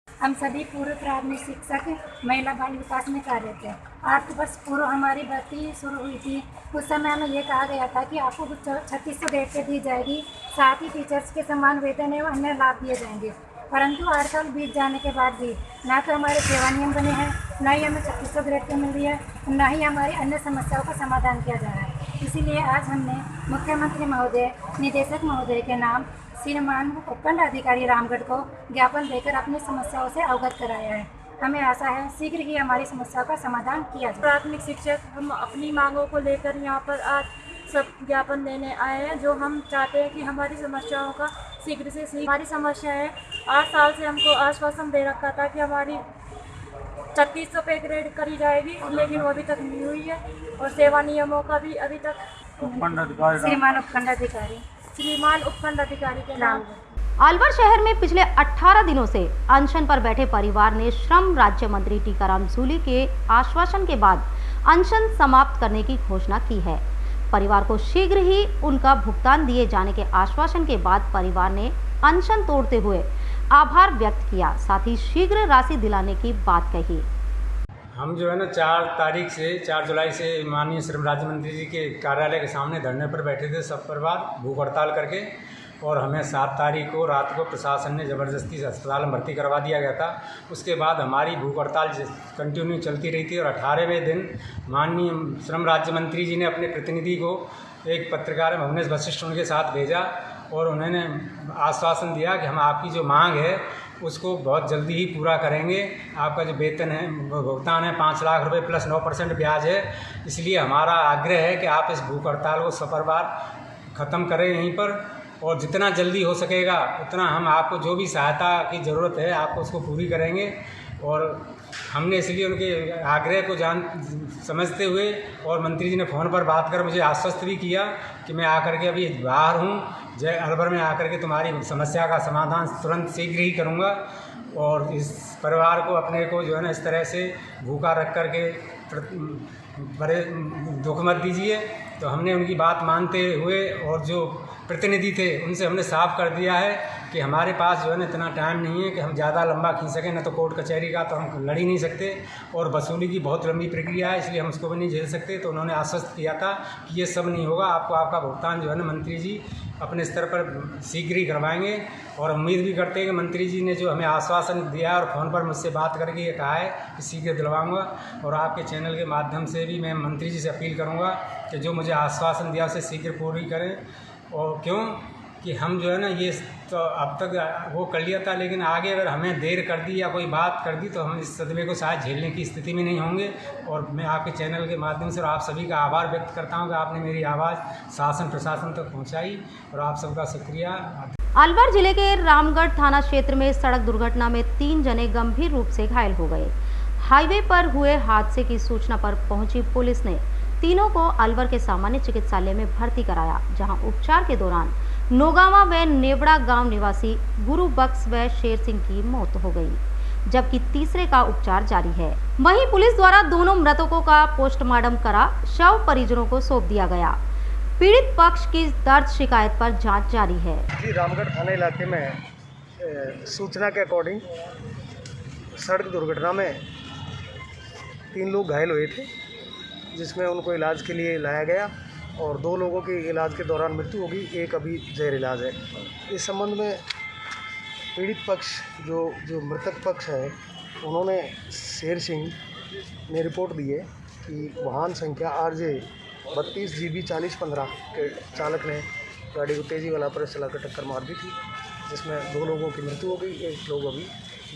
T: हम सभी पूर्व प्राथमिक शिक्षक महिला बाल विकास में कार्यरत थे। 8 वर्ष पूर्व हमारी भर्ती शुरू हुई थी। उस समय हमें ये कहा गया था कि आपको 3600 ग्रेड पे दी जाएगी, साथ ही टीचर्स के समान वेतन एवं अन्य लाभ दिए जाएंगे। परंतु 8 साल बीत जाने के बाद भी ना तो हमारे सेवा नियम बने हैं, ना ही हमें 3600 ग्रेड पे मिल रही है, ना ही हमारी अन्य समस्याओं का समाधान किया जा रहा है। इसीलिए आज हमने मुख्यमंत्री महोदय, निदेशक महोदय के नाम श्रीमान उपखंड अधिकारी रामगढ़ को ज्ञापन देकर अपनी समस्याओं से अवगत कराया है। हमें आशा है शीघ्र ही हमारी समस्याओं का समाधान किया जाए।
U: प्राथमिक शिक्षक हम अपनी मांगों को लेकर यहाँ पर आज सब ज्ञापन देने आए हैं, जो हम चाहते हैं कि हमारी समस्याओं का शीघ्र से शीघ्र हमारी समस्या है। 8 साल से हमको आश्वासन दे रखा था कि हमारी 3600 पे ग्रेड करी जाएगी, लेकिन वो अभी तक नहीं हुई है और सेवा नियमों का भी अभी तक
T: श्रीमान उपखंड अधिकारी के नाम।
A: अलवर शहर में पिछले 18 दिनों से अनशन पर बैठे परिवार ने श्रम राज्य मंत्री टीकाराम जूली के आश्वासन के बाद अनशन समाप्त करने की घोषणा की है। परिवार को शीघ्र ही उनका भुगतान दिए जाने के आश्वासन के बाद परिवार ने अनशन तोड़ते हुए आभार व्यक्त किया, साथ ही शीघ्र राशि दिलाने की बात कही।
V: हम जो है ना 4 जुलाई से माननीय श्रम राज्य मंत्री जी के कार्यालय के सामने धरने पर बैठे थे सब परिवार भूख हड़ताल करके, और हमें 7 तारीख को रात को प्रशासन ने ज़बरदस्ती से अस्पताल में भर्ती करवा दिया गया था। उसके बाद हमारी भूख हड़ताल कंटिन्यू चलती रही थी और 18वें दिन माननीय श्रम राज्य मंत्री जी ने अपने प्रतिनिधि को एक पत्रकार भुवनेश वशिष्ठ उनके साथ भेजा और उन्होंने आश्वासन दिया कि हम आपकी जो मांग है उसको बहुत जल्दी ही पूरा करेंगे। आपका जो वेतन है भुगतान है 5 लाख रुपए प्लस 9% ब्याज है, इसलिए हमारा आग्रह है कि आप इस भूख हड़ताल को सफरवार ख़त्म करें यहीं पर, और जितना जल्दी हो सकेगा उतना हम आपको जो भी सहायता की ज़रूरत है आपको उसको पूरी करेंगे। और हमने इसलिए उनके आग्रह को समझते हुए और मंत्री जी ने फ़ोन पर बात कर मुझे आश्वस्त भी किया कि मैं आकर के अभी बाहर हूँ, अलवर में आकर के तुम्हारी समस्या का समाधान तुरंत शीघ्र ही करूँगा और इस परिवार को अपने को जो है ना इस तरह से भूखा रख कर के बड़े दुख मत दीजिए। तो हमने उनकी बात मानते हुए और जो प्रतिनिधि थे उनसे हमने साफ कर दिया है कि हमारे पास जो है ना इतना टाइम नहीं है कि हम ज़्यादा लंबा खींच सकें, न तो कोर्ट कचहरी का तो हम लड़ ही नहीं सकते और वसूली की बहुत लंबी प्रक्रिया है, इसलिए हम उसको भी नहीं झेल सकते। तो उन्होंने आश्वस्त किया था कि ये सब नहीं होगा, आपको आपका भुगतान जो है ना मंत्री जी अपने स्तर पर शीघ्र ही करवाएंगे। और उम्मीद भी करते हैं कि मंत्री जी ने जो हमें आश्वासन दिया है और फ़ोन पर मुझसे बात करके ये कहा है कि शीघ्र दिलवाऊँगा। और आपके चैनल के माध्यम से भी मैं मंत्री जी से अपील करूँगा कि जो मुझे आश्वासन दिया उसे शीघ्र पूरी करें और क्यों कि हम जो है ना ये तो अब तक वो कर लिया था, लेकिन आगे अगर हमें देर कर दी या कोई बात कर दी तो हम इस सदमे को शायद झेलने की स्थिति में नहीं होंगे। और मैं आपके चैनल के माध्यम से और आप सभी का आभार व्यक्त करता हूं कि आपने मेरी आवाज़ शासन प्रशासन तक पहुंचाई, और आप सबका शुक्रिया।
A: अलवर जिले के रामगढ़ थाना क्षेत्र में सड़क दुर्घटना में 3 जने गंभीर रूप से घायल हो गए। हाईवे पर हुए हादसे की सूचना पर पहुंची पुलिस ने तीनों को अलवर के सामान्य चिकित्सालय में भर्ती कराया, जहां उपचार के दौरान नोगावा व नेवड़ा गांव निवासी गुरु बक्स व शेर सिंह की मौत हो गई, जबकि तीसरे का उपचार जारी है। वहीं पुलिस द्वारा दोनों मृतकों का पोस्टमार्टम करा शव परिजनों को सौंप दिया गया। पीड़ित पक्ष की दर्ज शिकायत पर जांच जारी है।
F: जी, रामगढ़ थाना इलाके में सूचना के अकॉर्डिंग सड़क दुर्घटना में 3 लोग घायल हुए थे, जिसमें उनको इलाज के लिए लाया गया और 2 लोगों की इलाज के दौरान मृत्यु हो गई, एक अभी जेर इलाज है। इस संबंध में पीड़ित पक्ष जो मृतक पक्ष है, उन्होंने शेर सिंह ने रिपोर्ट दी है कि वाहन संख्या RJ 32 GB 4015 के चालक ने गाड़ी को तेज़ी वाला पर चलाकर टक्कर मार दी थी, जिसमें 2 लोगों की मृत्यु हो गई, 1 लोग अभी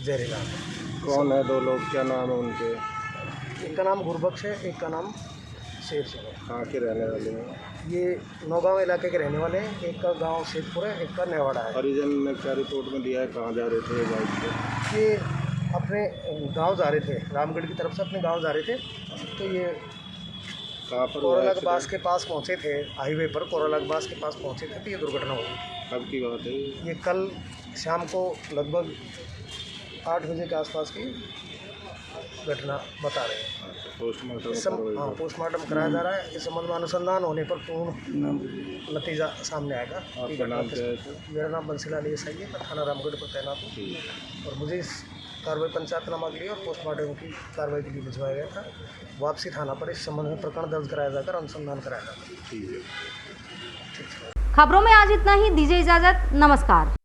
F: जेर इलाज है।
H: कौन है 2 लोग, क्या नाम है उनके?
F: एक का नाम गुरबख्श है, एक का नाम शेर सिंह है।
H: कहाँ के रहने वाले हैं?
F: ये नौगांव इलाके के रहने वाले हैं, एक का गांव सेठपुर है, एक का नेवाड़ा है।
H: परिजन ने क्या रिपोर्ट में दिया है, कहाँ जा रहे थे बाइक पे?
F: ये अपने गांव जा रहे थे, रामगढ़ की तरफ से अपने गांव जा रहे थे, तो ये
H: कहाँ पर
F: कोरालग बास के पास पहुंचे थे, हाईवे पर कोरालग बास के पास पहुंचे थे, तो ये दुर्घटना हो गई।
H: कब की बात है?
F: ये कल शाम को लगभग 8 बजे के आसपास की घटना बता रहे हैं। पोस्टमार्टम कराया जा रहा है। इस संबंध में अनुसंधान होने पर पूर्ण नतीजा सामने आएगा।
H: आपका नाम क्या है?
F: मेरा नाम बंसीलाल एएसआई है, मैं थाना रामगढ़ पर तैनात हूँ, और मुझे इस कार्रवाई पंचायतनामा के लिए और पोस्टमार्टम की कार्रवाई के लिए भिजवाया गया था। वापसी थाना पर इस संबंध में प्रकरण दर्ज कराया जाकर अनुसंधान कराया जाता है।
A: खबरों में आज इतना ही। दीजिए इजाजत। नमस्कार।